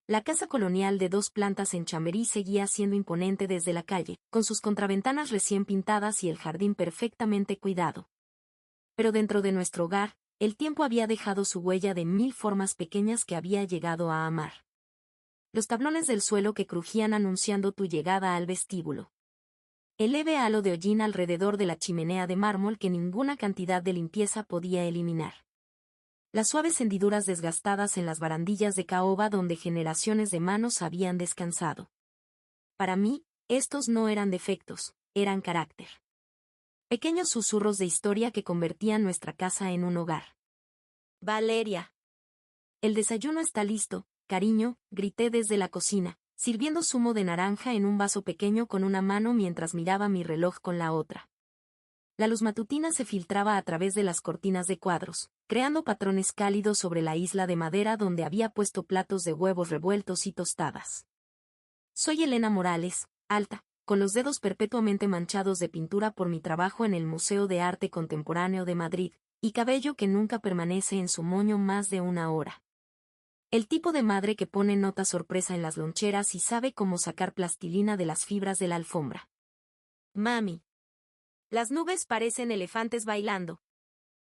La casa colonial de 2 plantas en Chamberí seguía siendo imponente desde la calle, con sus contraventanas recién pintadas y el jardín perfectamente cuidado. Pero dentro de nuestro hogar, el tiempo había dejado su huella de 1000 formas pequeñas que había llegado a amar. Los tablones del suelo que crujían anunciando tu llegada al vestíbulo. El leve halo de hollín alrededor de la chimenea de mármol que ninguna cantidad de limpieza podía eliminar. Las suaves hendiduras desgastadas en las barandillas de caoba donde generaciones de manos habían descansado. Para mí, estos no eran defectos, eran carácter. Pequeños susurros de historia que convertían nuestra casa en un hogar. Valeria. El desayuno está listo, cariño, grité desde la cocina, sirviendo zumo de naranja en un vaso pequeño con una mano mientras miraba mi reloj con la otra. La luz matutina se filtraba a través de las cortinas de cuadros, creando patrones cálidos sobre la isla de madera donde había puesto platos de huevos revueltos y tostadas. Soy Elena Morales, alta, con los dedos perpetuamente manchados de pintura por mi trabajo en el Museo de Arte Contemporáneo de Madrid, y cabello que nunca permanece en su moño más de una hora. El tipo de madre que pone nota sorpresa en las loncheras y sabe cómo sacar plastilina de las fibras de la alfombra. Mami. Las nubes parecen elefantes bailando.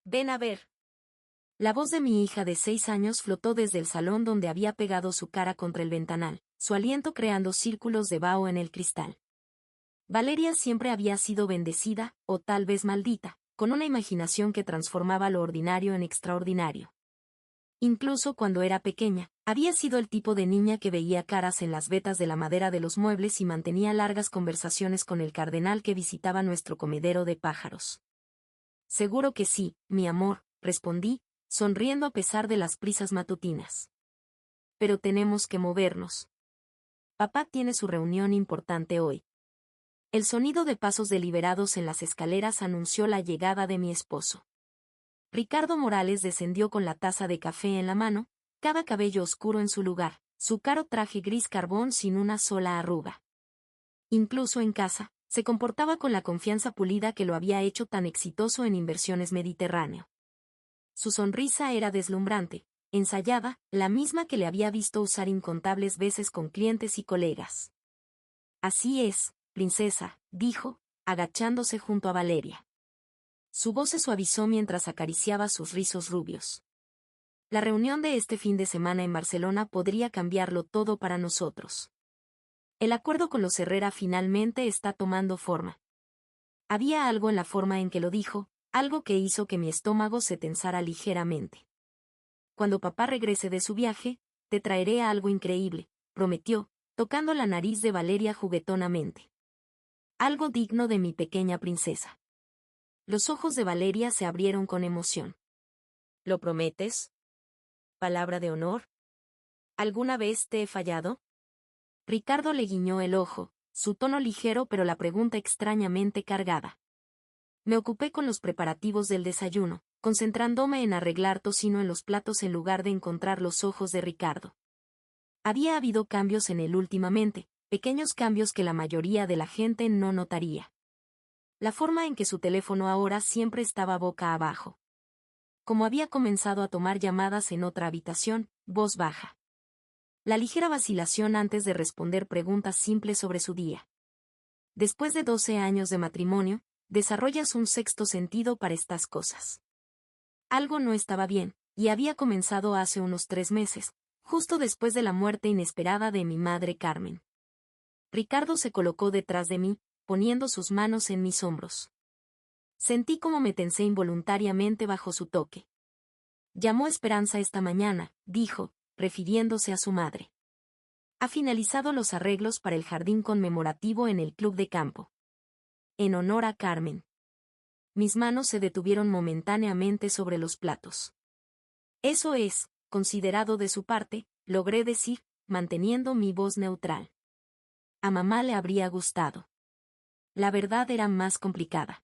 Ven a ver. La voz de mi hija de 6 años flotó desde el salón donde había pegado su cara contra el ventanal, su aliento creando círculos de vaho en el cristal. Valeria siempre había sido bendecida, o tal vez maldita, con una imaginación que transformaba lo ordinario en extraordinario. Incluso cuando era pequeña, había sido el tipo de niña que veía caras en las vetas de la madera de los muebles y mantenía largas conversaciones con el cardenal que visitaba nuestro comedero de pájaros. Seguro que sí, mi amor, respondí, sonriendo a pesar de las prisas matutinas. Pero tenemos que movernos. Papá tiene su reunión importante hoy. El sonido de pasos deliberados en las escaleras anunció la llegada de mi esposo. Ricardo Morales descendió con la taza de café en la mano, cada cabello oscuro en su lugar, su caro traje gris carbón sin una sola arruga. Incluso en casa, se comportaba con la confianza pulida que lo había hecho tan exitoso en Inversiones Mediterráneo. Su sonrisa era deslumbrante, ensayada, la misma que le había visto usar incontables veces con clientes y colegas. Así es, princesa, dijo, agachándose junto a Valeria. Su voz se suavizó mientras acariciaba sus rizos rubios. La reunión de este fin de semana en Barcelona podría cambiarlo todo para nosotros. El acuerdo con los Herrera finalmente está tomando forma. Había algo en la forma en que lo dijo, algo que hizo que mi estómago se tensara ligeramente. Cuando papá regrese de su viaje, te traeré algo increíble, prometió, tocando la nariz de Valeria juguetonamente. Algo digno de mi pequeña princesa. Los ojos de Valeria se abrieron con emoción. ¿Lo prometes? ¿Palabra de honor? ¿Alguna vez te he fallado? Ricardo le guiñó el ojo, su tono ligero pero la pregunta extrañamente cargada. Me ocupé con los preparativos del desayuno, concentrándome en arreglar tocino en los platos en lugar de encontrar los ojos de Ricardo. Había habido cambios en él últimamente, pequeños cambios que la mayoría de la gente no notaría. La forma en que su teléfono ahora siempre estaba boca abajo. Como había comenzado a tomar llamadas en otra habitación, voz baja. La ligera vacilación antes de responder preguntas simples sobre su día. Después de 12 años de matrimonio, desarrollas un sexto sentido para estas cosas. Algo no estaba bien, y había comenzado hace unos 3 meses, justo después de la muerte inesperada de mi madre Carmen. Ricardo se colocó detrás de mí, poniendo sus manos en mis hombros. Sentí como me tensé involuntariamente bajo su toque. Llamó Esperanza esta mañana, dijo, refiriéndose a su madre. Ha finalizado los arreglos para el jardín conmemorativo en el club de campo. En honor a Carmen. Mis manos se detuvieron momentáneamente sobre los platos. Eso es, considerado de su parte, logré decir, manteniendo mi voz neutral. A mamá le habría gustado. La verdad era más complicada.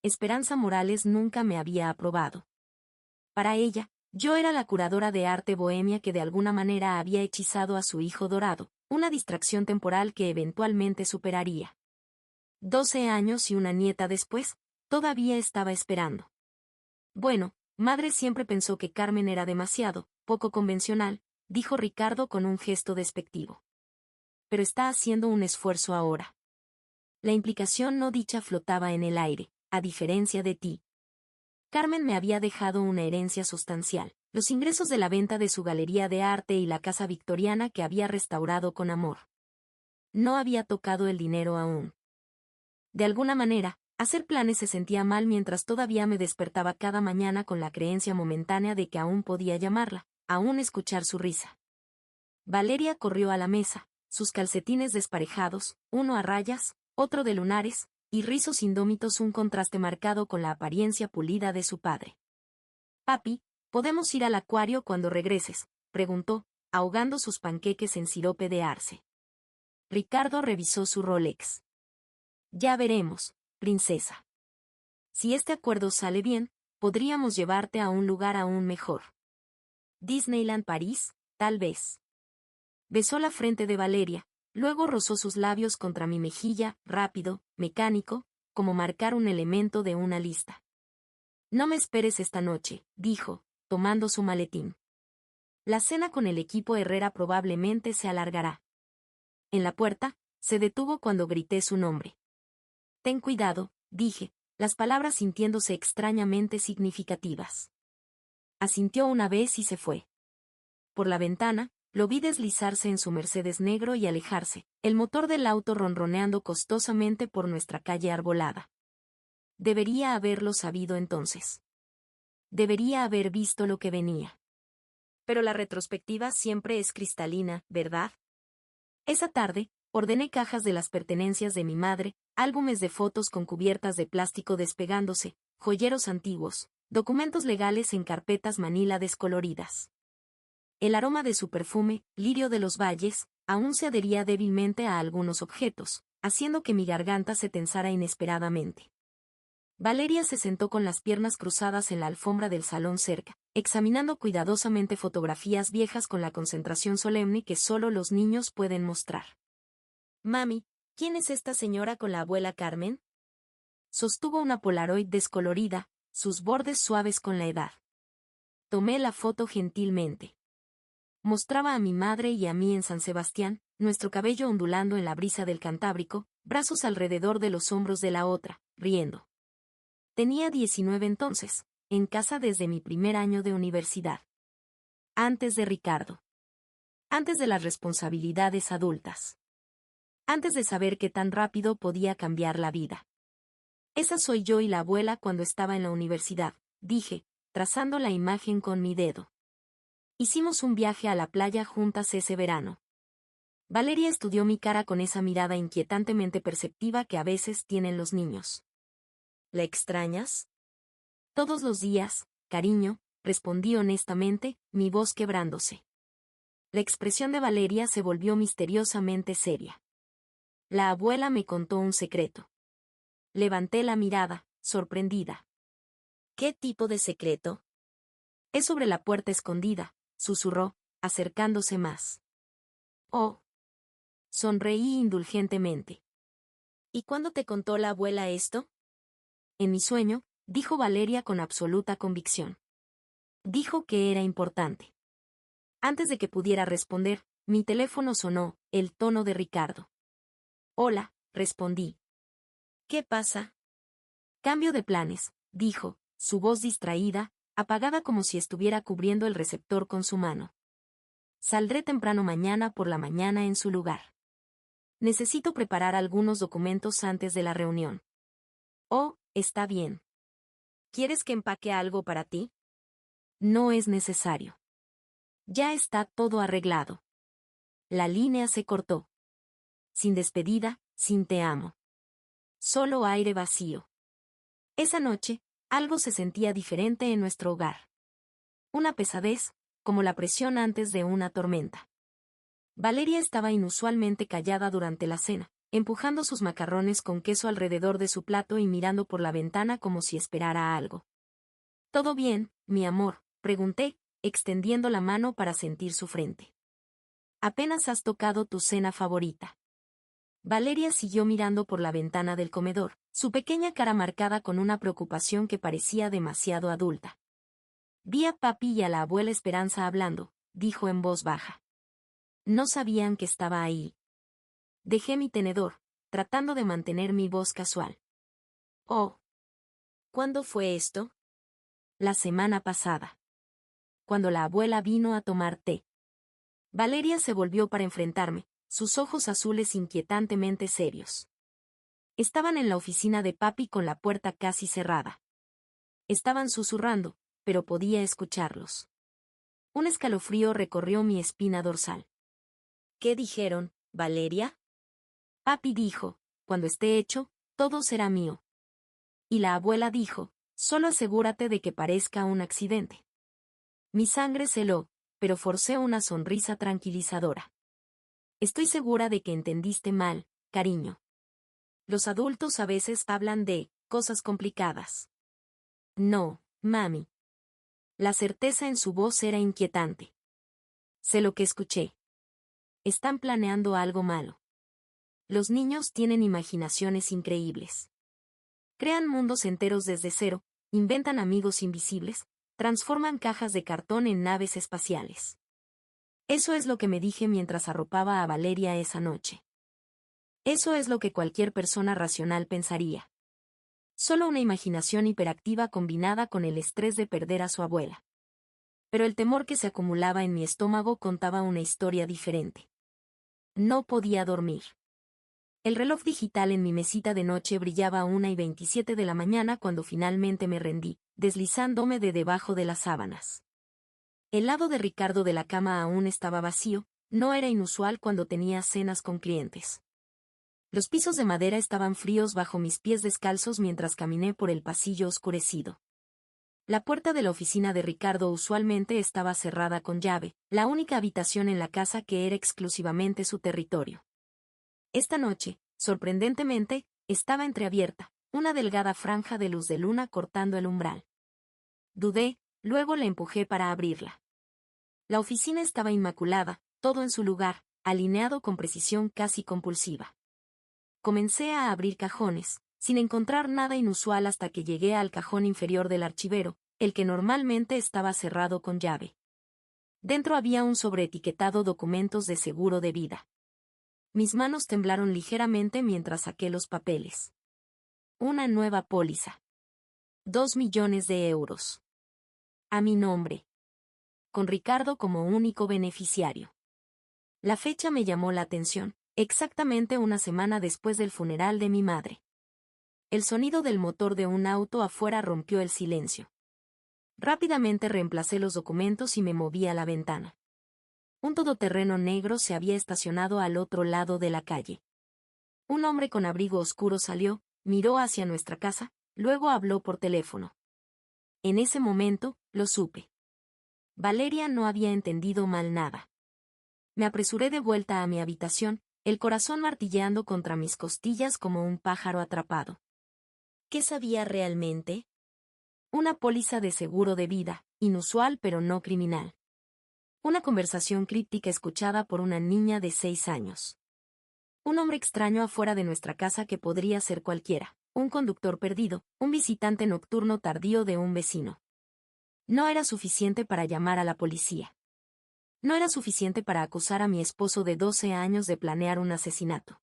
Esperanza Morales nunca me había aprobado. Para ella, yo era la curadora de arte bohemia que de alguna manera había hechizado a su hijo dorado, una distracción temporal que eventualmente superaría. 12 años y una nieta después, todavía estaba esperando. Bueno, madre siempre pensó que Carmen era demasiado, poco convencional, dijo Ricardo con un gesto despectivo. Pero está haciendo un esfuerzo ahora. La implicación no dicha flotaba en el aire, a diferencia de ti. Carmen me había dejado una herencia sustancial, los ingresos de la venta de su galería de arte y la casa victoriana que había restaurado con amor. No había tocado el dinero aún. De alguna manera, hacer planes se sentía mal mientras todavía me despertaba cada mañana con la creencia momentánea de que aún podía llamarla, aún escuchar su risa. Valeria corrió a la mesa, sus calcetines desparejados, uno a rayas, otro de lunares, y rizos indómitos, un contraste marcado con la apariencia pulida de su padre. «Papi, ¿podemos ir al acuario cuando regreses?», preguntó, ahogando sus panqueques en sirope de arce. Ricardo revisó su Rolex. «Ya veremos, princesa. Si este acuerdo sale bien, podríamos llevarte a un lugar aún mejor. Disneyland París, tal vez». Besó la frente de Valeria, luego rozó sus labios contra mi mejilla, rápido, mecánico, como marcar un elemento de una lista. «No me esperes esta noche», dijo, tomando su maletín. «La cena con el equipo Herrera probablemente se alargará». En la puerta, se detuvo cuando grité su nombre. «Ten cuidado», dije, las palabras sintiéndose extrañamente significativas. Asintió una vez y se fue. Por la ventana, lo vi deslizarse en su Mercedes negro y alejarse, el motor del auto ronroneando costosamente por nuestra calle arbolada. Debería haberlo sabido entonces. Debería haber visto lo que venía. Pero la retrospectiva siempre es cristalina, ¿verdad? Esa tarde, ordené cajas de las pertenencias de mi madre, álbumes de fotos con cubiertas de plástico despegándose, joyeros antiguos, documentos legales en carpetas manila descoloridas. El aroma de su perfume, lirio de los valles, aún se adhería débilmente a algunos objetos, haciendo que mi garganta se tensara inesperadamente. Valeria se sentó con las piernas cruzadas en la alfombra del salón cerca, examinando cuidadosamente fotografías viejas con la concentración solemne que solo los niños pueden mostrar. «Mami, ¿quién es esta señora con la abuela Carmen?», sostuvo una Polaroid descolorida, sus bordes suaves con la edad. Tomé la foto gentilmente. Mostraba a mi madre y a mí en San Sebastián, nuestro cabello ondulando en la brisa del Cantábrico, brazos alrededor de los hombros de la otra, riendo. Tenía 19 entonces, en casa desde mi primer año de universidad. Antes de Ricardo. Antes de las responsabilidades adultas. Antes de saber qué tan rápido podía cambiar la vida. «Esa soy yo y la abuela cuando estaba en la universidad», dije, trazando la imagen con mi dedo. Hicimos un viaje a la playa juntas ese verano. Valeria estudió mi cara con esa mirada inquietantemente perceptiva que a veces tienen los niños. «¿La extrañas?». «Todos los días, cariño», respondí honestamente, mi voz quebrándose. La expresión de Valeria se volvió misteriosamente seria. La abuela me contó un secreto. Levanté la mirada, sorprendida. «¿Qué tipo de secreto?». «Es sobre la puerta escondida», susurró, acercándose más. «Oh». Sonreí indulgentemente. «¿Y cuándo te contó la abuela esto?». «En mi sueño», dijo Valeria con absoluta convicción. Dijo que era importante. Antes de que pudiera responder, mi teléfono sonó, el tono de Ricardo. «Hola», respondí. «¿Qué pasa?». «Cambio de planes», dijo, su voz distraída, apagada como si estuviera cubriendo el receptor con su mano. «Saldré temprano mañana por la mañana en su lugar. Necesito preparar algunos documentos antes de la reunión». «Oh, está bien. ¿Quieres que empaque algo para ti?». «No es necesario. Ya está todo arreglado». La línea se cortó. Sin despedida, sin te amo. Solo aire vacío. Esa noche, algo se sentía diferente en nuestro hogar. Una pesadez, como la presión antes de una tormenta. Valeria estaba inusualmente callada durante la cena, empujando sus macarrones con queso alrededor de su plato y mirando por la ventana como si esperara algo. «¿Todo bien, mi amor?», pregunté, extendiendo la mano para sentir su frente. «Apenas has tocado tu cena favorita». Valeria siguió mirando por la ventana del comedor, su pequeña cara marcada con una preocupación que parecía demasiado adulta. «Vi a papi y a la abuela Esperanza hablando», dijo en voz baja. No sabían que estaba ahí. Dejé mi tenedor, tratando de mantener mi voz casual. Oh. ¿Cuándo fue esto? La semana pasada. Cuando la abuela vino a tomar té. Valeria se volvió para enfrentarme, sus ojos azules inquietantemente serios. Estaban en la oficina de papi con la puerta casi cerrada. Estaban susurrando, pero podía escucharlos. Un escalofrío recorrió mi espina dorsal. ¿Qué dijeron, Valeria? Papi dijo, cuando esté hecho, todo será mío. Y la abuela dijo, solo asegúrate de que parezca un accidente. Mi sangre se heló, pero forcé una sonrisa tranquilizadora. Estoy segura de que entendiste mal, cariño. Los adultos a veces hablan de cosas complicadas. No, mami. La certeza en su voz era inquietante. Sé lo que escuché. Están planeando algo malo. Los niños tienen imaginaciones increíbles. Crean mundos enteros desde cero, inventan amigos invisibles, transforman cajas de cartón en naves espaciales. Eso es lo que me dije mientras arropaba a Valeria esa noche. Eso es lo que cualquier persona racional pensaría. Solo una imaginación hiperactiva combinada con el estrés de perder a su abuela. Pero el temor que se acumulaba en mi estómago contaba una historia diferente. No podía dormir. El reloj digital en mi mesita de noche brillaba a 1:27 de la mañana cuando finalmente me rendí, deslizándome de debajo de las sábanas. El lado de Ricardo de la cama aún estaba vacío, no era inusual cuando tenía cenas con clientes. Los pisos de madera estaban fríos bajo mis pies descalzos mientras caminé por el pasillo oscurecido. La puerta de la oficina de Ricardo usualmente estaba cerrada con llave, la única habitación en la casa que era exclusivamente su territorio. Esta noche, sorprendentemente, estaba entreabierta, una delgada franja de luz de luna cortando el umbral. Dudé, luego la empujé para abrirla. La oficina estaba inmaculada, todo en su lugar, alineado con precisión casi compulsiva. Comencé a abrir cajones, sin encontrar nada inusual hasta que llegué al cajón inferior del archivero, el que normalmente estaba cerrado con llave. Dentro había un sobreetiquetado documentos de seguro de vida. Mis manos temblaron ligeramente mientras saqué los papeles. Una nueva póliza. 2 millones de euros. A mi nombre. Con Ricardo como único beneficiario. La fecha me llamó la atención, exactamente una semana después del funeral de mi madre. El sonido del motor de un auto afuera rompió el silencio. Rápidamente reemplacé los documentos y me moví a la ventana. Un todoterreno negro se había estacionado al otro lado de la calle. Un hombre con abrigo oscuro salió, miró hacia nuestra casa, luego habló por teléfono. En ese momento, lo supe. Valeria no había entendido mal nada. Me apresuré de vuelta a mi habitación, el corazón martilleando contra mis costillas como un pájaro atrapado. ¿Qué sabía realmente? Una póliza de seguro de vida, inusual pero no criminal. Una conversación críptica escuchada por una niña de 6 años. Un hombre extraño afuera de nuestra casa que podría ser cualquiera, un conductor perdido, un visitante nocturno tardío de un vecino. No era suficiente para llamar a la policía. No era suficiente para acusar a mi esposo de 12 años de planear un asesinato.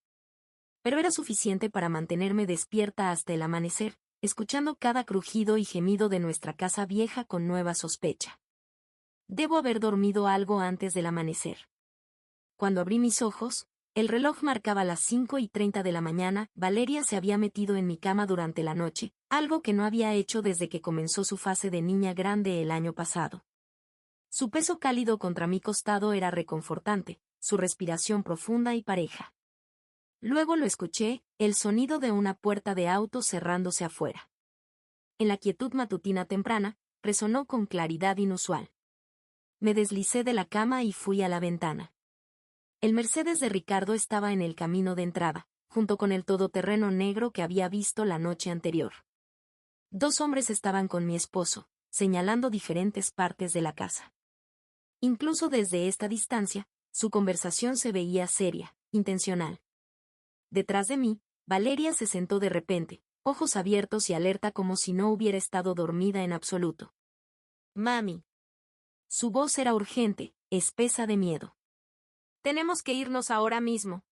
Pero era suficiente para mantenerme despierta hasta el amanecer, escuchando cada crujido y gemido de nuestra casa vieja con nueva sospecha. Debo haber dormido algo antes del amanecer. Cuando abrí mis ojos, el reloj marcaba las 5:30 de la mañana. Valeria se había metido en mi cama durante la noche, algo que no había hecho desde que comenzó su fase de niña grande el año pasado. Su peso cálido contra mi costado era reconfortante, su respiración profunda y pareja. Luego lo escuché, el sonido de una puerta de auto cerrándose afuera. En la quietud matutina temprana, resonó con claridad inusual. Me deslicé de la cama y fui a la ventana. El Mercedes de Ricardo estaba en el camino de entrada, junto con el todoterreno negro que había visto la noche anterior. 2 hombres estaban con mi esposo, señalando diferentes partes de la casa. Incluso desde esta distancia, su conversación se veía seria, intencional. Detrás de mí, Valeria se sentó de repente, ojos abiertos y alerta como si no hubiera estado dormida en absoluto. Mami. Su voz era urgente, espesa de miedo. Tenemos que irnos ahora mismo.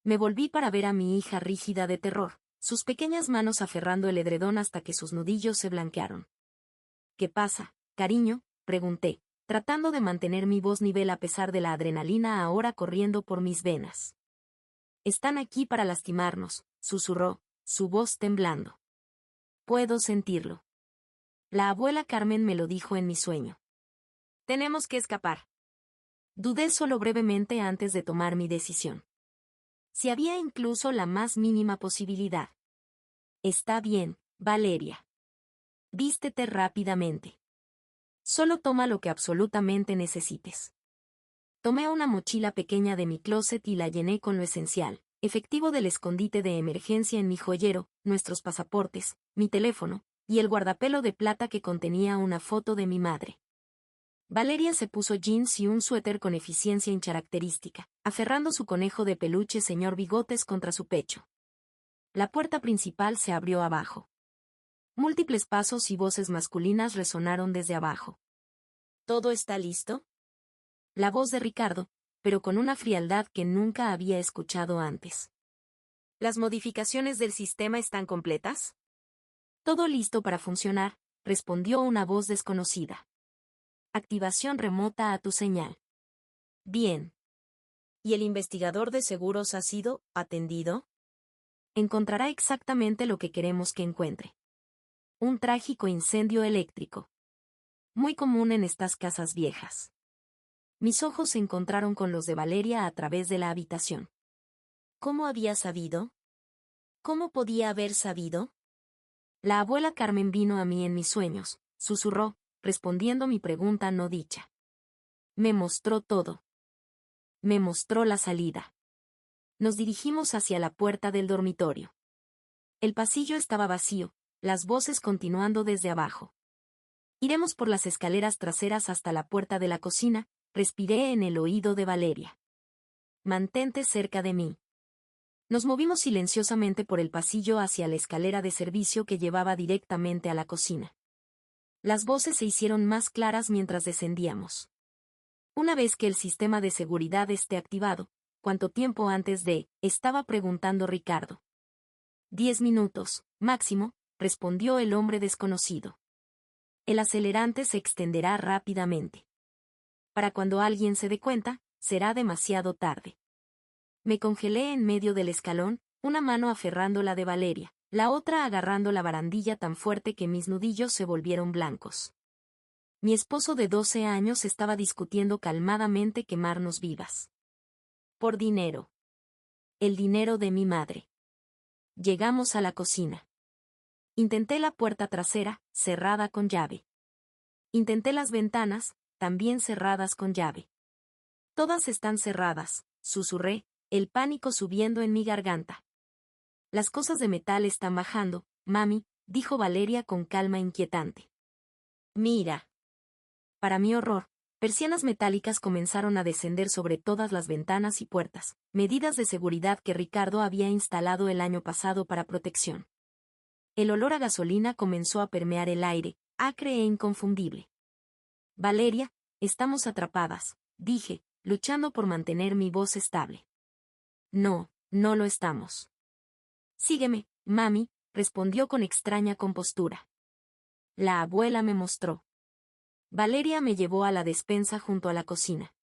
Me volví para ver a mi hija rígida de terror, sus pequeñas manos aferrando el edredón hasta que sus nudillos se blanquearon. ¿Qué pasa, cariño?, pregunté, tratando de mantener mi voz nivel a pesar de la adrenalina ahora corriendo por mis venas. Están aquí para lastimarnos, susurró, su voz temblando. Puedo sentirlo. La abuela Carmen me lo dijo en mi sueño. Tenemos que escapar. Dudé solo brevemente antes de tomar mi decisión. Si había incluso la más mínima posibilidad. Está bien, Valeria. Vístete rápidamente. Solo toma lo que absolutamente necesites. Tomé una mochila pequeña de mi closet y la llené con lo esencial, efectivo del escondite de emergencia en mi joyero, nuestros pasaportes, mi teléfono, y el guardapelo de plata que contenía una foto de mi madre. Valeria se puso jeans y un suéter con eficiencia incaracterística, aferrando su conejo de peluche señor Bigotes contra su pecho. La puerta principal se abrió abajo. Múltiples pasos y voces masculinas resonaron desde abajo. ¿Todo está listo? La voz de Ricardo, pero con una frialdad que nunca había escuchado antes. ¿Las modificaciones del sistema están completas? Todo listo para funcionar, respondió una voz desconocida. Activación remota a tu señal. Bien. ¿Y el investigador de seguros ha sido atendido? Encontrará exactamente lo que queremos que encuentre. Un trágico incendio eléctrico. Muy común en estas casas viejas. Mis ojos se encontraron con los de Valeria a través de la habitación. ¿Cómo había sabido? ¿Cómo podía haber sabido? La abuela Carmen vino a mí en mis sueños, susurró, respondiendo mi pregunta no dicha. Me mostró todo. Me mostró la salida. Nos dirigimos hacia la puerta del dormitorio. El pasillo estaba vacío, las voces continuando desde abajo. Iremos por las escaleras traseras hasta la puerta de la cocina, respiré en el oído de Valeria. Mantente cerca de mí. Nos movimos silenciosamente por el pasillo hacia la escalera de servicio que llevaba directamente a la cocina. Las voces se hicieron más claras mientras descendíamos. Una vez que el sistema de seguridad esté activado, ¿cuánto tiempo antes de? Estaba preguntando Ricardo. 10 minutos, máximo, respondió el hombre desconocido. El acelerante se extenderá rápidamente. Para cuando alguien se dé cuenta, será demasiado tarde. Me congelé en medio del escalón, una mano aferrando la de Valeria, la otra agarrando la barandilla tan fuerte que mis nudillos se volvieron blancos. Mi esposo de 12 años estaba discutiendo calmadamente quemarnos vivas. Por dinero. El dinero de mi madre. Llegamos a la cocina. Intenté la puerta trasera, cerrada con llave. Intenté las ventanas, también cerradas con llave. Todas están cerradas, susurré, el pánico subiendo en mi garganta. Las cosas de metal están bajando, mami, dijo Valeria con calma inquietante. Mira. Para mi horror, persianas metálicas comenzaron a descender sobre todas las ventanas y puertas, medidas de seguridad que Ricardo había instalado el año pasado para protección. El olor a gasolina comenzó a permear el aire, acre e inconfundible. Valeria, estamos atrapadas, dije, luchando por mantener mi voz estable. No, no lo estamos. Sígueme, mami, respondió con extraña compostura. La abuela me mostró. Valeria me llevó a la despensa junto a la cocina.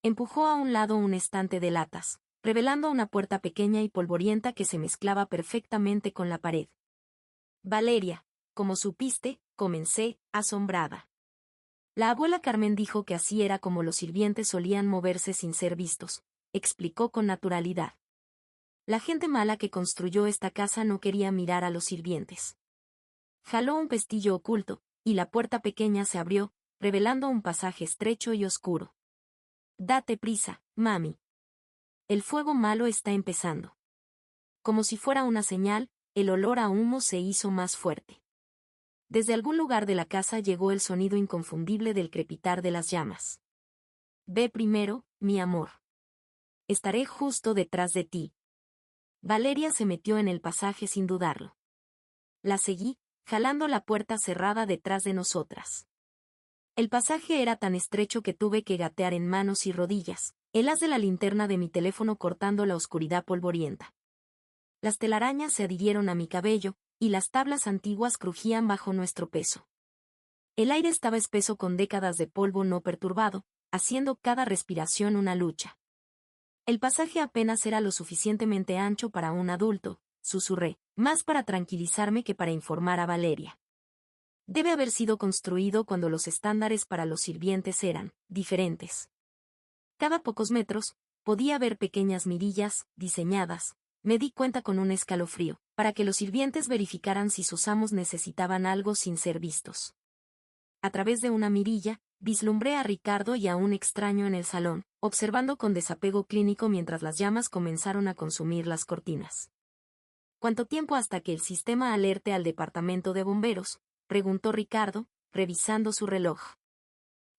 Empujó a un lado un estante de latas, revelando una puerta pequeña y polvorienta que se mezclaba perfectamente con la pared. Valeria, como supiste, comencé, asombrada. La abuela Carmen dijo que así era como los sirvientes solían moverse sin ser vistos, explicó con naturalidad. La gente mala que construyó esta casa no quería mirar a los sirvientes. Jaló un pestillo oculto, y la puerta pequeña se abrió, revelando un pasaje estrecho y oscuro. Date prisa, mami. El fuego malo está empezando. Como si fuera una señal, el olor a humo se hizo más fuerte. Desde algún lugar de la casa llegó el sonido inconfundible del crepitar de las llamas. Ve primero, mi amor. Estaré justo detrás de ti. Valeria se metió en el pasaje sin dudarlo. La seguí, jalando la puerta cerrada detrás de nosotras. El pasaje era tan estrecho que tuve que gatear en manos y rodillas, el haz de la linterna de mi teléfono cortando la oscuridad polvorienta. Las telarañas se adhirieron a mi cabello, y las tablas antiguas crujían bajo nuestro peso. El aire estaba espeso con décadas de polvo no perturbado, haciendo cada respiración una lucha. El pasaje apenas era lo suficientemente ancho para un adulto, susurré, más para tranquilizarme que para informar a Valeria. Debe haber sido construido cuando los estándares para los sirvientes eran diferentes. Cada pocos metros, podía ver pequeñas mirillas, diseñadas, me di cuenta con un escalofrío, para que los sirvientes verificaran si sus amos necesitaban algo sin ser vistos. A través de una mirilla, vislumbré a Ricardo y a un extraño en el salón, observando con desapego clínico mientras las llamas comenzaron a consumir las cortinas. ¿Cuánto tiempo hasta que el sistema alerte al departamento de bomberos?, preguntó Ricardo, revisando su reloj.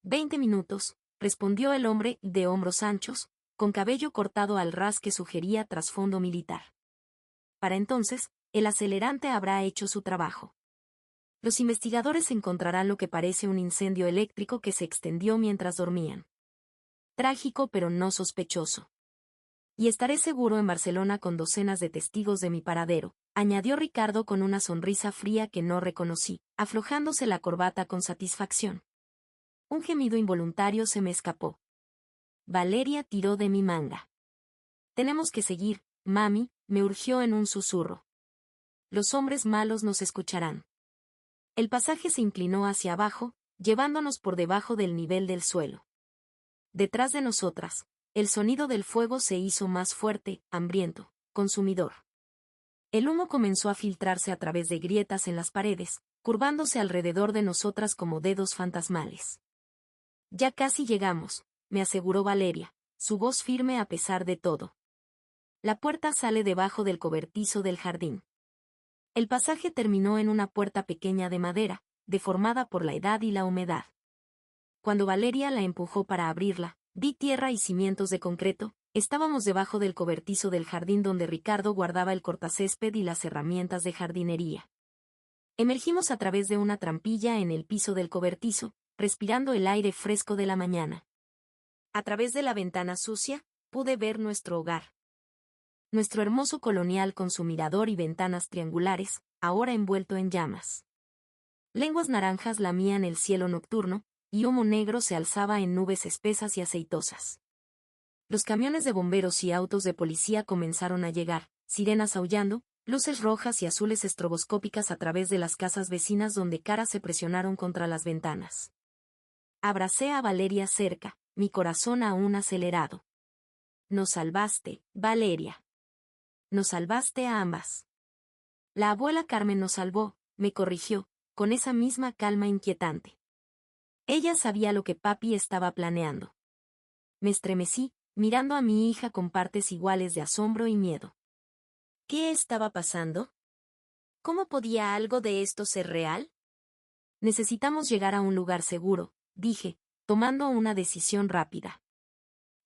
20 minutos, respondió el hombre de hombros anchos, con cabello cortado al ras que sugería trasfondo militar. Para entonces, el acelerante habrá hecho su trabajo. Los investigadores encontrarán lo que parece un incendio eléctrico que se extendió mientras dormían. Trágico pero no sospechoso. Y estaré seguro en Barcelona con docenas de testigos de mi paradero, añadió Ricardo con una sonrisa fría que no reconocí, aflojándose la corbata con satisfacción. Un gemido involuntario se me escapó. Valeria tiró de mi manga. Tenemos que seguir, mami, me urgió en un susurro. Los hombres malos nos escucharán. El pasaje se inclinó hacia abajo, llevándonos por debajo del nivel del suelo. Detrás de nosotras, el sonido del fuego se hizo más fuerte, hambriento, consumidor. El humo comenzó a filtrarse a través de grietas en las paredes, curvándose alrededor de nosotras como dedos fantasmales. Ya casi llegamos, me aseguró Valeria, su voz firme a pesar de todo. La puerta sale debajo del cobertizo del jardín. El pasaje terminó en una puerta pequeña de madera, deformada por la edad y la humedad. Cuando Valeria la empujó para abrirla, vi tierra y cimientos de concreto. Estábamos debajo del cobertizo del jardín donde Ricardo guardaba el cortacésped y las herramientas de jardinería. Emergimos a través de una trampilla en el piso del cobertizo, respirando el aire fresco de la mañana. A través de la ventana sucia, pude ver nuestro hogar. Nuestro hermoso colonial con su mirador y ventanas triangulares, ahora envuelto en llamas. Lenguas naranjas lamían el cielo nocturno, y humo negro se alzaba en nubes espesas y aceitosas. Los camiones de bomberos y autos de policía comenzaron a llegar, sirenas aullando, luces rojas y azules estroboscópicas a través de las casas vecinas donde caras se presionaron contra las ventanas. Abracé a Valeria cerca, mi corazón aún acelerado. Nos salvaste, Valeria. Nos salvaste a ambas. La abuela Carmen nos salvó, me corrigió, con esa misma calma inquietante. Ella sabía lo que papi estaba planeando. Me estremecí, mirando a mi hija con partes iguales de asombro y miedo. ¿Qué estaba pasando? ¿Cómo podía algo de esto ser real? Necesitamos llegar a un lugar seguro, dije, tomando una decisión rápida.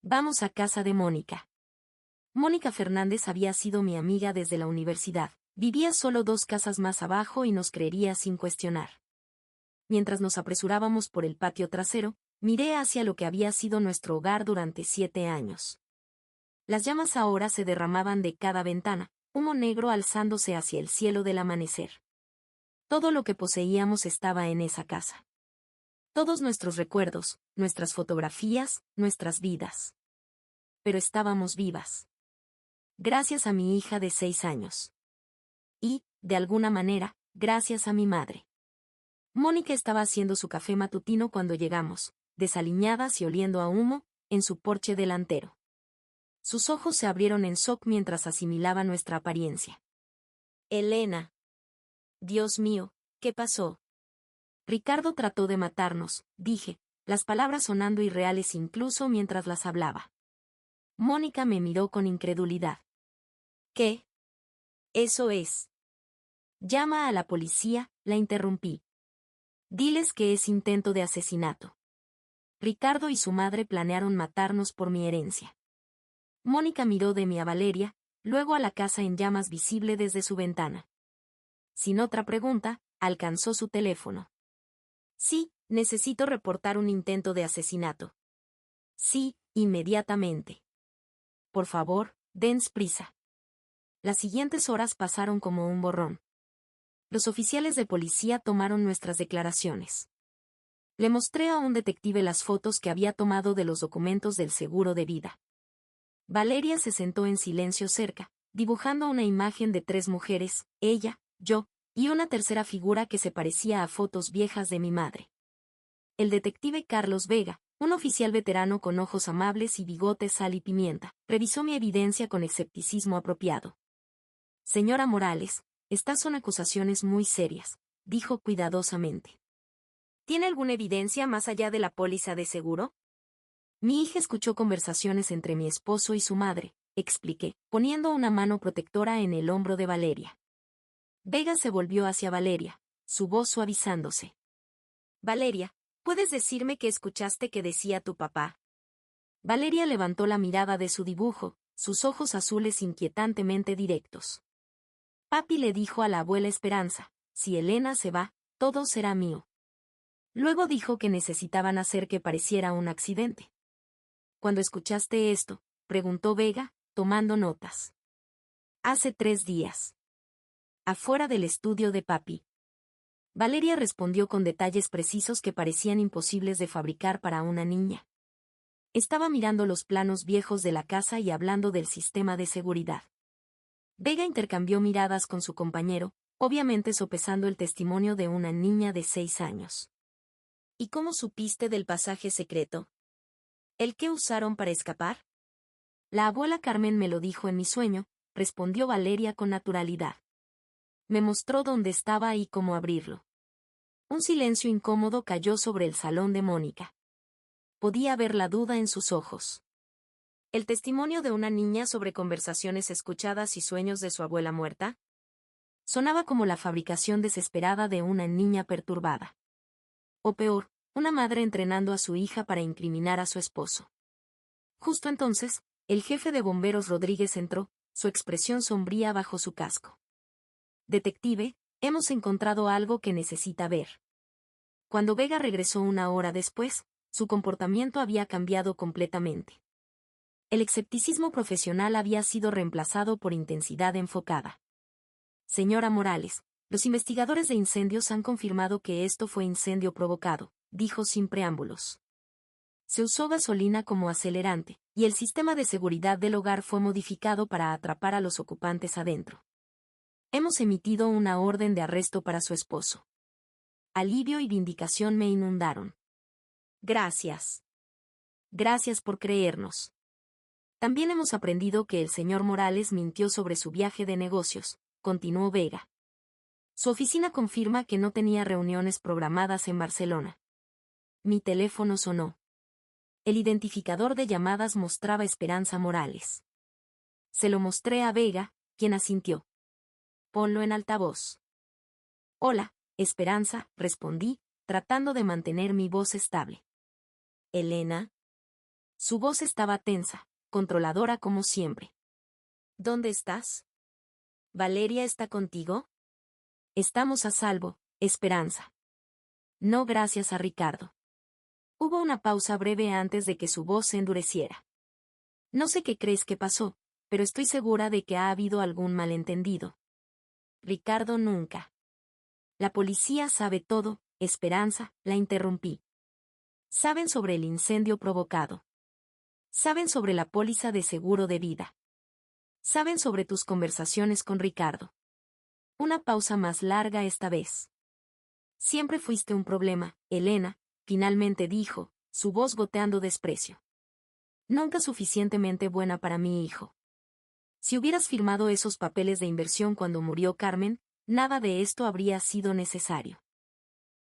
Vamos a casa de Mónica. Mónica Fernández había sido mi amiga desde la universidad, vivía solo 2 casas más abajo y nos creería sin cuestionar. Mientras nos apresurábamos por el patio trasero, miré hacia lo que había sido nuestro hogar durante 7 años. Las llamas ahora se derramaban de cada ventana, humo negro alzándose hacia el cielo del amanecer. Todo lo que poseíamos estaba en esa casa. Todos nuestros recuerdos, nuestras fotografías, nuestras vidas. Pero estábamos vivas. Gracias a mi hija de 6 años. Y, de alguna manera, gracias a mi madre. Mónica estaba haciendo su café matutino cuando llegamos, desaliñadas y oliendo a humo, en su porche delantero. Sus ojos se abrieron en shock mientras asimilaba nuestra apariencia. Elena. Dios mío, ¿qué pasó? Ricardo trató de matarnos, dije, las palabras sonando irreales incluso mientras las hablaba. Mónica me miró con incredulidad. ¿Qué? Eso es. Llama a la policía, la interrumpí. Diles que es intento de asesinato. Ricardo y su madre planearon matarnos por mi herencia. Mónica miró de mí a Valeria, luego a la casa en llamas visible desde su ventana. Sin otra pregunta, alcanzó su teléfono. Sí, Necesito reportar un intento de asesinato. Sí, inmediatamente. Por favor, dens prisa. Las siguientes horas pasaron como un borrón. Los oficiales de policía tomaron nuestras declaraciones. Le mostré a un detective las fotos que había tomado de los documentos del seguro de vida. Valeria se sentó en silencio cerca, dibujando una imagen de 3 mujeres, ella, yo, y una tercera figura que se parecía a fotos viejas de mi madre. El detective Carlos Vega, un oficial veterano con ojos amables y bigotes sal y pimienta, revisó mi evidencia con escepticismo apropiado. Señora Morales, estas son acusaciones muy serias, dijo cuidadosamente. ¿Tiene alguna evidencia más allá de la póliza de seguro? Mi hija escuchó conversaciones entre mi esposo y su madre, expliqué, poniendo una mano protectora en el hombro de Valeria. Vega se volvió hacia Valeria, su voz suavizándose. Valeria, ¿puedes decirme qué escuchaste que decía tu papá? Valeria levantó la mirada de su dibujo, sus ojos azules inquietantemente directos. Papi le dijo a la abuela Esperanza, si Elena se va, todo será mío. Luego dijo que necesitaban hacer que pareciera un accidente. ¿Cuándo escuchaste esto?, preguntó Vega, tomando notas. Hace 3 días. Afuera del estudio de papi. Valeria respondió con detalles precisos que parecían imposibles de fabricar para una niña. Estaba mirando los planos viejos de la casa y hablando del sistema de seguridad. Vega intercambió miradas con su compañero, obviamente sopesando el testimonio de una niña de 6 años. ¿Y cómo supiste del pasaje secreto? ¿El que usaron para escapar? La abuela Carmen me lo dijo en mi sueño, respondió Valeria con naturalidad. Me mostró dónde estaba y cómo abrirlo. Un silencio incómodo cayó sobre el salón de Mónica. Podía ver la duda en sus ojos. ¿El testimonio de una niña sobre conversaciones escuchadas y sueños de su abuela muerta? Sonaba como la fabricación desesperada de una niña perturbada. O peor, una madre entrenando a su hija para incriminar a su esposo. Justo entonces, el jefe de bomberos Rodríguez entró, su expresión sombría bajo su casco. Detective, hemos encontrado algo que necesita ver. Cuando Vega regresó 1 hora después, su comportamiento había cambiado completamente. El escepticismo profesional había sido reemplazado por intensidad enfocada. Señora Morales, los investigadores de incendios han confirmado que esto fue incendio provocado, dijo sin preámbulos. Se usó gasolina como acelerante, y el sistema de seguridad del hogar fue modificado para atrapar a los ocupantes adentro. Hemos emitido una orden de arresto para su esposo. Alivio y vindicación me inundaron. Gracias. Gracias por creernos. También hemos aprendido que el señor Morales mintió sobre su viaje de negocios, continuó Vega. Su oficina confirma que no tenía reuniones programadas en Barcelona. Mi teléfono sonó. El identificador de llamadas mostraba Esperanza Morales. Se lo mostré a Vega, quien asintió. Ponlo en altavoz. Hola, Esperanza, respondí, tratando de mantener mi voz estable. Elena. Su voz estaba tensa, controladora como siempre. ¿Dónde estás? ¿Valeria está contigo? Estamos a salvo, Esperanza. No gracias a Ricardo. Hubo una pausa breve antes de que su voz se endureciera. No sé qué crees que pasó, pero estoy segura de que ha habido algún malentendido. Ricardo nunca. La policía sabe todo, Esperanza, la interrumpí. Saben sobre el incendio provocado. Saben sobre la póliza de seguro de vida. Saben sobre tus conversaciones con Ricardo. Una pausa más larga esta vez. Siempre fuiste un problema, Elena, finalmente dijo, su voz goteando desprecio. Nunca suficientemente buena para mi hijo. Si hubieras firmado esos papeles de inversión cuando murió Carmen, nada de esto habría sido necesario.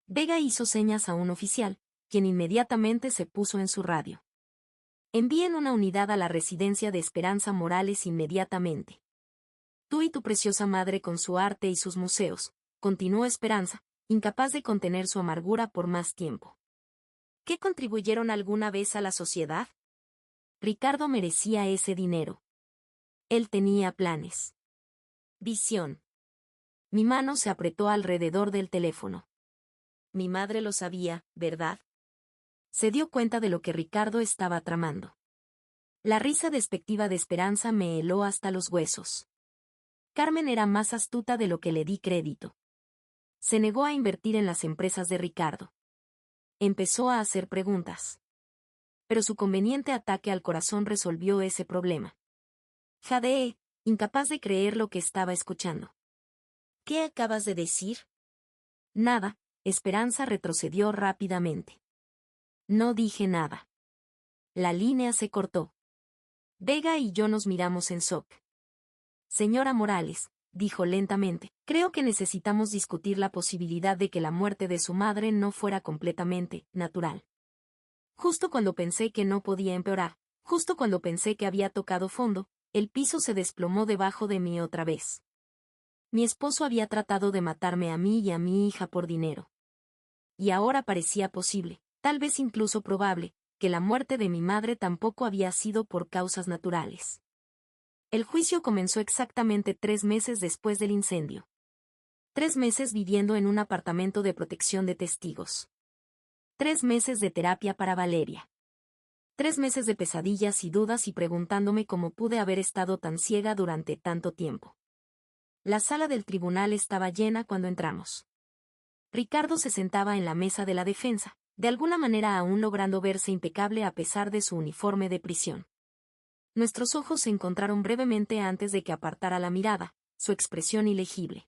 Vega hizo señas a un oficial, quien inmediatamente se puso en su radio. Envíen una unidad a la residencia de Esperanza Morales inmediatamente. Tú y tu preciosa madre con su arte y sus museos, continuó Esperanza, incapaz de contener su amargura por más tiempo. ¿Qué contribuyeron alguna vez a la sociedad? Ricardo merecía ese dinero. Él tenía planes. Visión. Mi mano se apretó alrededor del teléfono. mi madre lo sabía, ¿verdad? Se dio cuenta de lo que Ricardo estaba tramando. La risa despectiva de Esperanza me heló hasta los huesos. Carmen era más astuta de lo que le di crédito. Se negó a invertir en las empresas de Ricardo. Empezó a hacer preguntas. Pero su conveniente ataque al corazón resolvió ese problema. Jadeé, incapaz de creer lo que estaba escuchando. ¿Qué acabas de decir? Nada, Esperanza retrocedió rápidamente. No dije nada. La línea se cortó. Vega y yo nos miramos en shock. Señora Morales, dijo lentamente, creo que necesitamos discutir la posibilidad de que la muerte de su madre no fuera completamente natural. Justo cuando pensé que no podía empeorar, justo cuando pensé que había tocado fondo, el piso se desplomó debajo de mí otra vez. Mi esposo había tratado de matarme a mí y a mi hija por dinero. Y ahora parecía posible, tal vez incluso probable, que la muerte de mi madre tampoco había sido por causas naturales. El juicio comenzó exactamente 3 meses después del incendio. 3 meses viviendo en un apartamento de protección de testigos. 3 meses de terapia para Valeria. 3 meses de pesadillas y dudas y preguntándome cómo pude haber estado tan ciega durante tanto tiempo. La sala del tribunal estaba llena cuando entramos. Ricardo se sentaba en la mesa de la defensa, de alguna manera aún logrando verse impecable a pesar de su uniforme de prisión. Nuestros ojos se encontraron brevemente antes de que apartara la mirada, su expresión ilegible.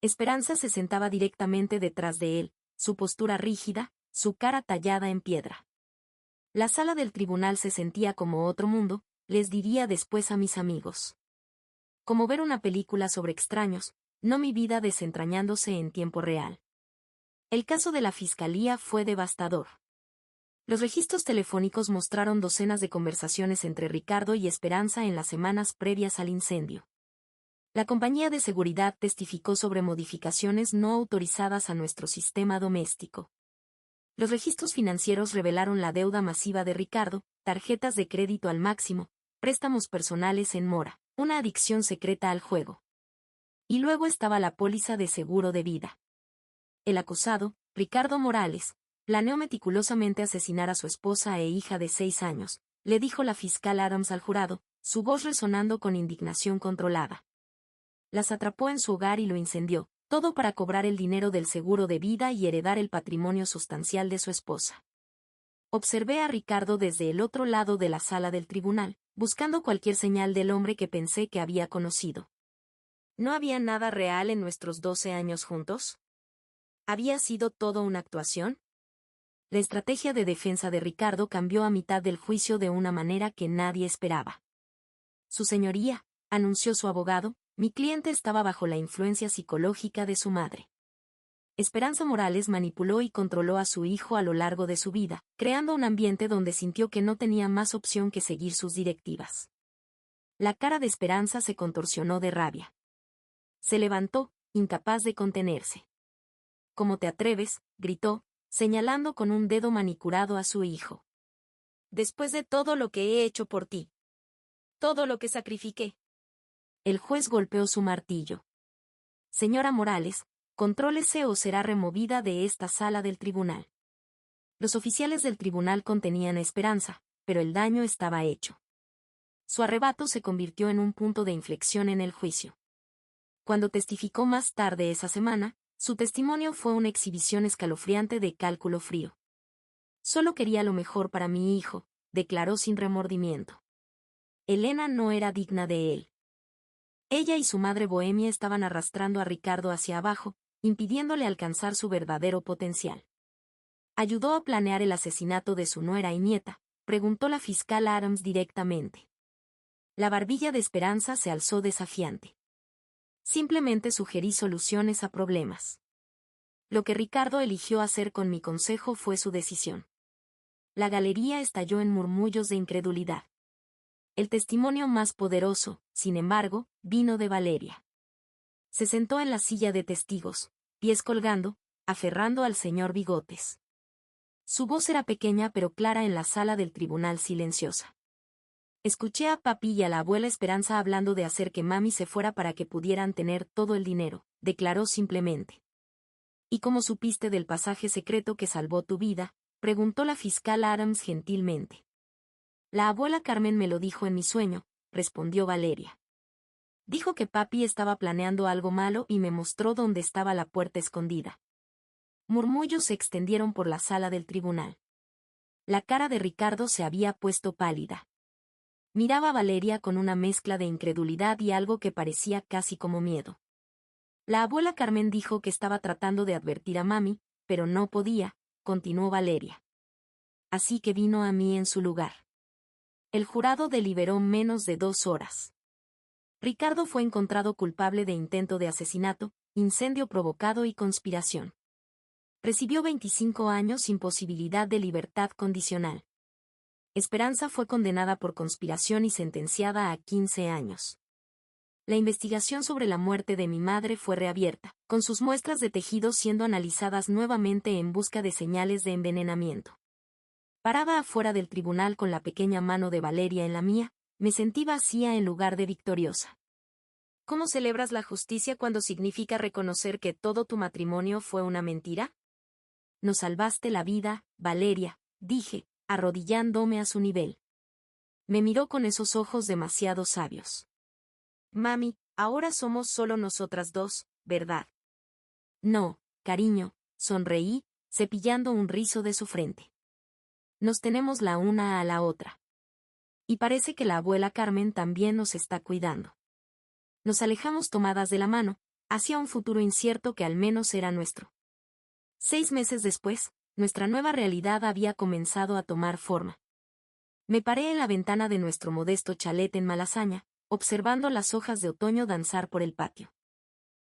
Esperanza se sentaba directamente detrás de él, su postura rígida, su cara tallada en piedra. La sala del tribunal se sentía como otro mundo, les diría después a mis amigos. Como ver una película sobre extraños, no mi vida desentrañándose en tiempo real. El caso de la fiscalía fue devastador. Los registros telefónicos mostraron docenas de conversaciones entre Ricardo y Esperanza en las semanas previas al incendio. La compañía de seguridad testificó sobre modificaciones no autorizadas a nuestro sistema doméstico. Los registros financieros revelaron la deuda masiva de Ricardo, tarjetas de crédito al máximo, préstamos personales en mora, una adicción secreta al juego. Y luego estaba la póliza de seguro de vida. El acusado, Ricardo Morales, planeó meticulosamente asesinar a su esposa e hija de 6 años, le dijo la fiscal Adams al jurado, su voz resonando con indignación controlada. Las atrapó en su hogar y lo incendió, todo para cobrar el dinero del seguro de vida y heredar el patrimonio sustancial de su esposa. Observé a Ricardo desde el otro lado de la sala del tribunal, buscando cualquier señal del hombre que pensé que había conocido. ¿No había nada real en nuestros 12 años juntos? ¿Había sido todo una actuación? La estrategia de defensa de Ricardo cambió a mitad del juicio de una manera que nadie esperaba. Su señoría, anunció su abogado, mi cliente estaba bajo la influencia psicológica de su madre. Esperanza Morales manipuló y controló a su hijo a lo largo de su vida, creando un ambiente donde sintió que no tenía más opción que seguir sus directivas. La cara de Esperanza se contorsionó de rabia. Se levantó, incapaz de contenerse. ¿Cómo te atreves?, gritó, señalando con un dedo manicurado a su hijo. Después de todo lo que he hecho por ti. Todo lo que sacrifiqué. El juez golpeó su martillo. Señora Morales, contrólese o será removida de esta sala del tribunal. Los oficiales del tribunal contenían esperanza, pero el daño estaba hecho. Su arrebato se convirtió en un punto de inflexión en el juicio. Cuando testificó más tarde esa semana, su testimonio fue una exhibición escalofriante de cálculo frío. Solo quería lo mejor para mi hijo, declaró sin remordimiento. Elena no era digna de él. Ella y su madre bohemia estaban arrastrando a Ricardo hacia abajo, impidiéndole alcanzar su verdadero potencial. ¿Ayudó a planear el asesinato de su nuera y nieta?, preguntó la fiscal Adams directamente. La barbilla de Esperanza se alzó desafiante. Simplemente sugerí soluciones a problemas. Lo que Ricardo eligió hacer con mi consejo fue su decisión. La galería estalló en murmullos de incredulidad. El testimonio más poderoso, sin embargo, vino de Valeria. Se sentó en la silla de testigos, pies colgando, aferrando al señor Bigotes. Su voz era pequeña pero clara en la sala del tribunal silenciosa. Escuché a papi y a la abuela Esperanza hablando de hacer que mami se fuera para que pudieran tener todo el dinero, declaró simplemente. ¿Y cómo supiste del pasaje secreto que salvó tu vida?, preguntó la fiscal Adams gentilmente. La abuela Carmen me lo dijo en mi sueño, respondió Valeria. Dijo que papi estaba planeando algo malo y me mostró dónde estaba la puerta escondida. Murmullos se extendieron por la sala del tribunal. La cara de Ricardo se había puesto pálida. Miraba a Valeria con una mezcla de incredulidad y algo que parecía casi como miedo. La abuela Carmen dijo que estaba tratando de advertir a mami, pero no podía, continuó Valeria. Así que vino a mí en su lugar. El jurado deliberó menos de 2 horas. Ricardo fue encontrado culpable de intento de asesinato, incendio provocado y conspiración. Recibió 25 años sin posibilidad de libertad condicional. Esperanza fue condenada por conspiración y sentenciada a 15 años. La investigación sobre la muerte de mi madre fue reabierta, con sus muestras de tejidos siendo analizadas nuevamente en busca de señales de envenenamiento. Parada afuera del tribunal con la pequeña mano de Valeria en la mía, me sentí vacía en lugar de victoriosa. ¿Cómo celebras la justicia cuando significa reconocer que todo tu matrimonio fue una mentira? Nos salvaste la vida, Valeria, dije, arrodillándome a su nivel. Me miró con esos ojos demasiado sabios. Mami, ahora somos solo nosotras dos, ¿verdad? No, cariño, sonreí, cepillando un rizo de su frente. Nos tenemos la una a la otra. Y parece que la abuela Carmen también nos está cuidando. Nos alejamos tomadas de la mano, hacia un futuro incierto que al menos era nuestro. 6 meses después, nuestra nueva realidad había comenzado a tomar forma. Me paré en la ventana de nuestro modesto chalet en Malasaña, observando las hojas de otoño danzar por el patio.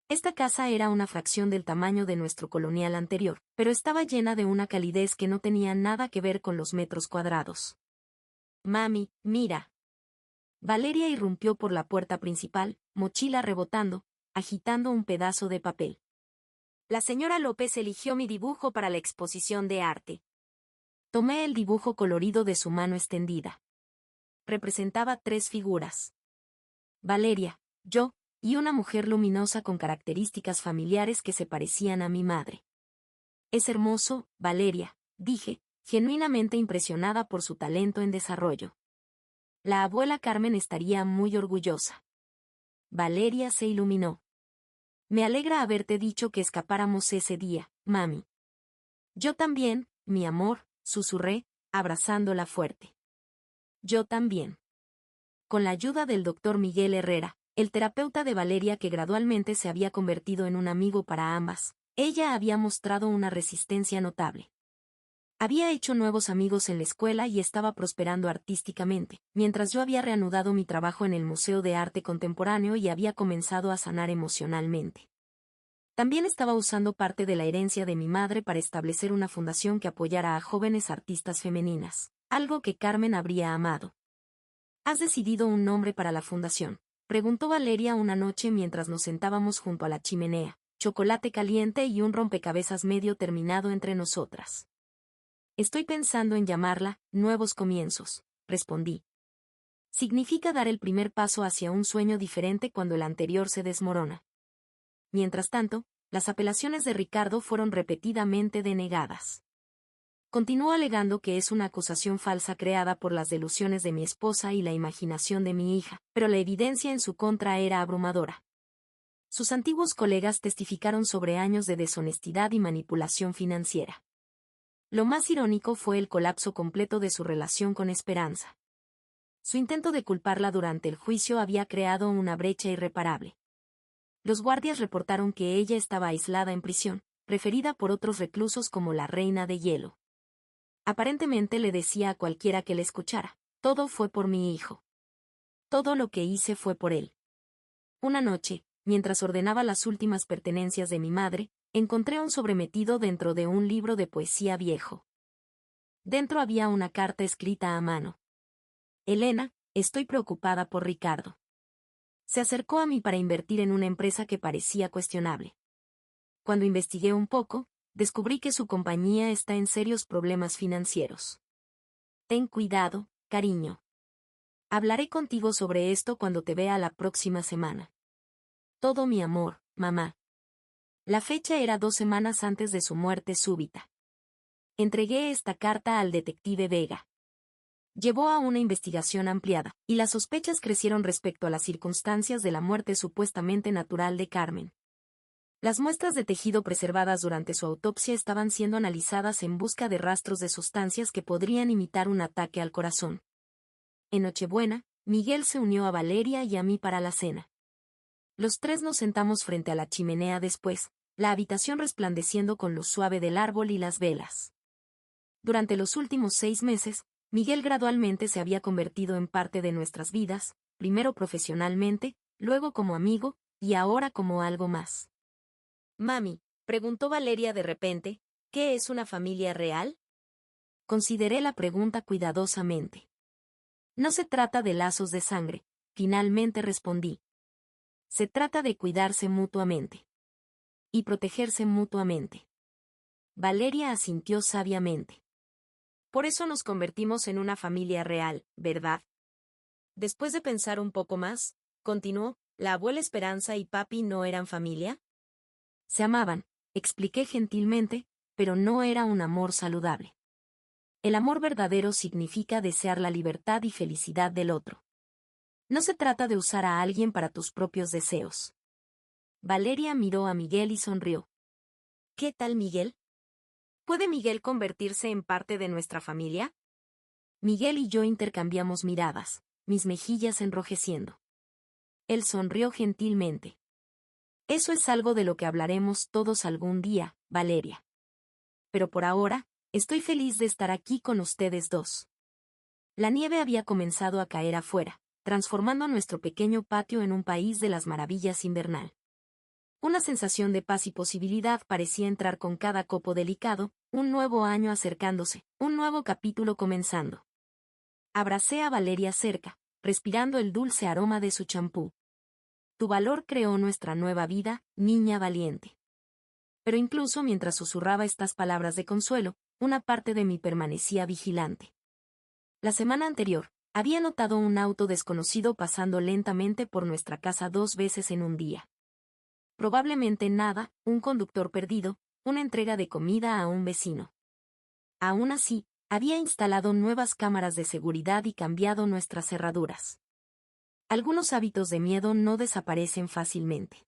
Esta casa era una fracción del tamaño de nuestro colonial anterior, pero estaba llena de una calidez que no tenía nada que ver con los metros cuadrados. Mami, mira. Valeria irrumpió por la puerta principal, mochila rebotando, agitando un pedazo de papel. La señora López eligió mi dibujo para la exposición de arte. Tomé el dibujo colorido de su mano extendida. Representaba 3 figuras. Valeria, yo, y una mujer luminosa con características familiares que se parecían a mi madre. Es hermoso, Valeria, dije, genuinamente impresionada por su talento en desarrollo. La abuela Carmen estaría muy orgullosa. Valeria se iluminó. Me alegra haberte dicho que escapáramos ese día, mami. Yo también, mi amor, susurré, abrazándola fuerte. Yo también. Con la ayuda del doctor Miguel Herrera, el terapeuta de Valeria que gradualmente se había convertido en un amigo para ambas, ella había mostrado una resistencia notable. Había hecho nuevos amigos en la escuela y estaba prosperando artísticamente, mientras yo había reanudado mi trabajo en el Museo de Arte Contemporáneo y había comenzado a sanar emocionalmente. También estaba usando parte de la herencia de mi madre para establecer una fundación que apoyara a jóvenes artistas femeninas, algo que Carmen habría amado. ¿Has decidido un nombre para la fundación?, preguntó Valeria una noche mientras nos sentábamos junto a la chimenea, chocolate caliente y un rompecabezas medio terminado entre nosotras. Estoy pensando en llamarla Nuevos Comienzos, respondí. Significa dar el primer paso hacia un sueño diferente cuando el anterior se desmorona. Mientras tanto, las apelaciones de Ricardo fueron repetidamente denegadas. Continuó alegando que es una acusación falsa creada por las delusiones de mi esposa y la imaginación de mi hija, pero la evidencia en su contra era abrumadora. Sus antiguos colegas testificaron sobre años de deshonestidad y manipulación financiera. Lo más irónico fue el colapso completo de su relación con Esperanza. Su intento de culparla durante el juicio había creado una brecha irreparable. Los guardias reportaron que ella estaba aislada en prisión, preferida por otros reclusos como la Reina de Hielo. Aparentemente le decía a cualquiera que le escuchara, todo fue por mi hijo. Todo lo que hice fue por él. Una noche, mientras ordenaba las últimas pertenencias de mi madre, encontré un sobremetido dentro de un libro de poesía viejo. Dentro había una carta escrita a mano. Elena, estoy preocupada por Ricardo. Se acercó a mí para invertir en una empresa que parecía cuestionable. Cuando investigué un poco, descubrí que su compañía está en serios problemas financieros. Ten cuidado, cariño. Hablaré contigo sobre esto cuando te vea la próxima semana. Todo mi amor, mamá. La fecha era 2 semanas antes de su muerte súbita. Entregué esta carta al detective Vega. Llevó a una investigación ampliada, y las sospechas crecieron respecto a las circunstancias de la muerte supuestamente natural de Carmen. Las muestras de tejido preservadas durante su autopsia estaban siendo analizadas en busca de rastros de sustancias que podrían imitar un ataque al corazón. En Nochebuena, Miguel se unió a Valeria y a mí para la cena. Los tres nos sentamos frente a la chimenea después, la habitación resplandeciendo con luz suave del árbol y las velas. Durante los últimos 6 meses, Miguel gradualmente se había convertido en parte de nuestras vidas, primero profesionalmente, luego como amigo, y ahora como algo más. Mami, preguntó Valeria de repente, ¿qué es una familia real? Consideré la pregunta cuidadosamente. No se trata de lazos de sangre, finalmente respondí. Se trata de cuidarse mutuamente. Y protegerse mutuamente. Valeria asintió sabiamente. Por eso nos convertimos en una familia real, ¿verdad? Después de pensar un poco más, continuó, ¿la abuela Esperanza y papi no eran familia? Se amaban, expliqué gentilmente, pero no era un amor saludable. El amor verdadero significa desear la libertad y felicidad del otro. No se trata de usar a alguien para tus propios deseos. Valeria miró a Miguel y sonrió. ¿Qué tal Miguel? ¿Puede Miguel convertirse en parte de nuestra familia? Miguel y yo intercambiamos miradas, mis mejillas enrojeciendo. Él sonrió gentilmente. Eso es algo de lo que hablaremos todos algún día, Valeria. Pero por ahora, estoy feliz de estar aquí con ustedes dos. La nieve había comenzado a caer afuera, transformando nuestro pequeño patio en un país de las maravillas invernal. Una sensación de paz y posibilidad parecía entrar con cada copo delicado, un nuevo año acercándose, un nuevo capítulo comenzando. Abracé a Valeria cerca, respirando el dulce aroma de su champú. Tu valor creó nuestra nueva vida, niña valiente. Pero incluso mientras susurraba estas palabras de consuelo, una parte de mí permanecía vigilante. La semana anterior, había notado un auto desconocido pasando lentamente por nuestra casa 2 veces en un día. Probablemente nada, un conductor perdido, una entrega de comida a un vecino. Aún así, había instalado nuevas cámaras de seguridad y cambiado nuestras cerraduras. Algunos hábitos de miedo no desaparecen fácilmente.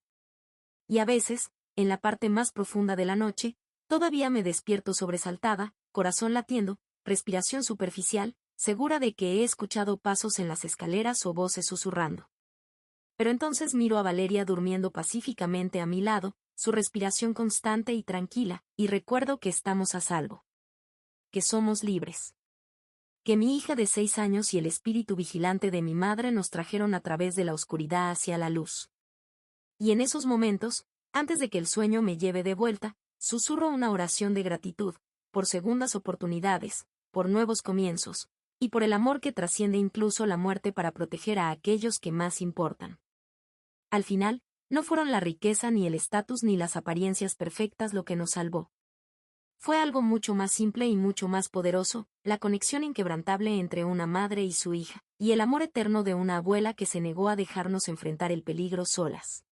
Y a veces, en la parte más profunda de la noche, todavía me despierto sobresaltada, corazón latiendo, respiración superficial, segura de que he escuchado pasos en las escaleras o voces susurrando. Pero entonces miro a Valeria durmiendo pacíficamente a mi lado, su respiración constante y tranquila, y recuerdo que estamos a salvo. Que somos libres. Que mi hija de 6 años y el espíritu vigilante de mi madre nos trajeron a través de la oscuridad hacia la luz. Y en esos momentos, antes de que el sueño me lleve de vuelta, susurro una oración de gratitud, por segundas oportunidades, por nuevos comienzos, y por el amor que trasciende incluso la muerte para proteger a aquellos que más importan. Al final, no fueron la riqueza ni el estatus ni las apariencias perfectas lo que nos salvó. Fue algo mucho más simple y mucho más poderoso, la conexión inquebrantable entre una madre y su hija, y el amor eterno de una abuela que se negó a dejarnos enfrentar el peligro solas.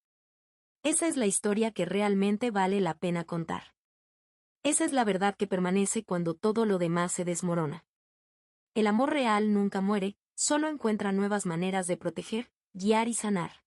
Esa es la historia que realmente vale la pena contar. Esa es la verdad que permanece cuando todo lo demás se desmorona. El amor real nunca muere, solo encuentra nuevas maneras de proteger, guiar y sanar.